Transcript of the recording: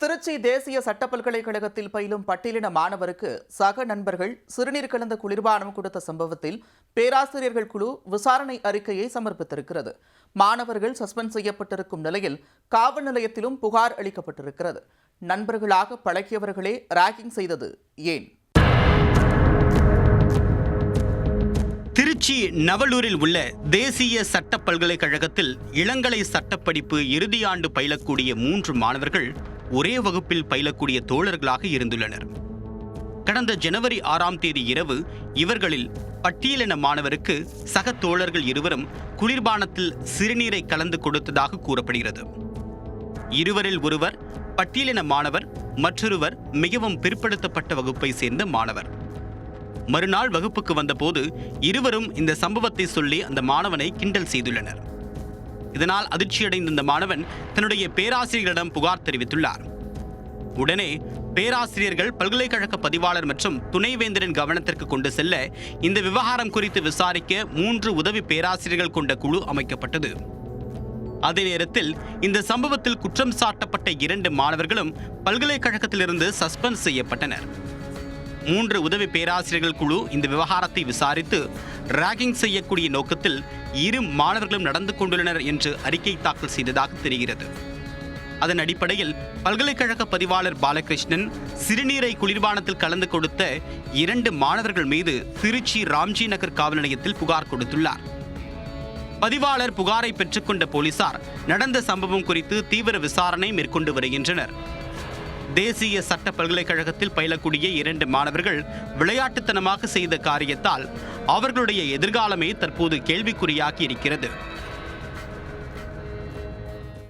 திருச்சி தேசிய சட்ட பல்கலைக்கழகத்தில் பயிலும் பட்டியலின மாணவருக்கு சக நண்பர்கள் சிறுநீர் கலந்த குளிர்பானம் கொடுத்த சம்பவத்தில் பேராசிரியர்கள் குழு விசாரணை அறிக்கையை சமர்ப்பித்திருக்கிறது. மாணவர்கள் சஸ்பெண்ட் செய்யப்பட்டிருக்கும் நிலையில் காவல் நிலையத்திலும் புகார் அளிக்கப்பட்டிருக்கிறது. நண்பர்களாக பழகியவர்களே ராகிங் செய்தது ஏன்? திருச்சி நவலூரில் உள்ள தேசிய சட்ட பல்கலைக்கழகத்தில் இளங்கலை சட்டப்படிப்பு இறுதியாண்டு பயிலக்கூடிய 3 மாணவர்கள் ஒரே வகுப்பில் பயிலக்கூடிய தோழர்களாக இருந்துள்ளனர். கடந்த ஜனவரி 6ஆம் தேதி இரவு இவர்களில் பட்டியலின மாணவருக்கு சக தோழர்கள் இருவரும் குளிர்பானத்தில் சிறுநீரை கலந்து கொடுத்ததாக கூறப்படுகிறது. இருவரில் ஒருவர் பட்டியலின மாணவர், மற்றொருவர் மிகவும் பிற்படுத்தப்பட்ட வகுப்பை சேர்ந்த மாணவர். மறுநாள் வகுப்புக்கு வந்தபோது இருவரும் இந்த சம்பவத்தை சொல்லி அந்த மாணவனை கிண்டல் செய்துள்ளனர். இதனால் அதிர்ச்சியடைந்த இந்த மாணவன் தன்னுடைய பேராசிரியர்களிடம் புகார் தெரிவித்துள்ளார். உடனே பேராசிரியர்கள் பல்கலைக்கழக பதிவாளர் மற்றும் துணைவேந்தரின் கவனத்திற்கு கொண்டு செல்ல இந்த விவகாரம் குறித்து விசாரிக்க 3 உதவி பேராசிரியர்கள் கொண்ட குழு அமைக்கப்பட்டது. அதே நேரத்தில் இந்த சம்பவத்தில் குற்றம் சாட்டப்பட்ட 2 மாணவர்களும் பல்கலைக்கழகத்திலிருந்து சஸ்பெண்ட் செய்யப்பட்டனர். 3 உதவி பேராசிரியர்கள் குழு இந்த விவகாரத்தை விசாரித்து ராகிங் செய்யக்கூடிய நோக்கத்தில் 2 மாணவர்களும் நடந்து கொண்டுள்ளனர் என்று அறிக்கை தாக்கல் செய்ததாக தெரிகிறது. அதன் அடிப்படையில் பல்கலைக்கழக பதிவாளர் பாலகிருஷ்ணன் சிறுநீரை குளிர்பானத்தில் கலந்து கொடுத்த 2 மாணவர்கள் மீது திருச்சி ராம்ஜி நகர் காவல் நிலையத்தில் புகார் கொடுத்துள்ளார். பதிவாளர் புகாரை பெற்றுக்கொண்ட போலீசார் நடந்த சம்பவம் குறித்து தீவிர விசாரணை மேற்கொண்டு வருகின்றனர். தேசிய சட்ட பல்கலைக்கழகத்தில் பயிலக்கூடிய 2 மாணவர்கள் விளையாட்டுத்தனமாக செய்த காரியத்தால் அவர்களுடைய எதிர்காலமே தற்போது கேள்விக்குறியாகி இருக்கிறது.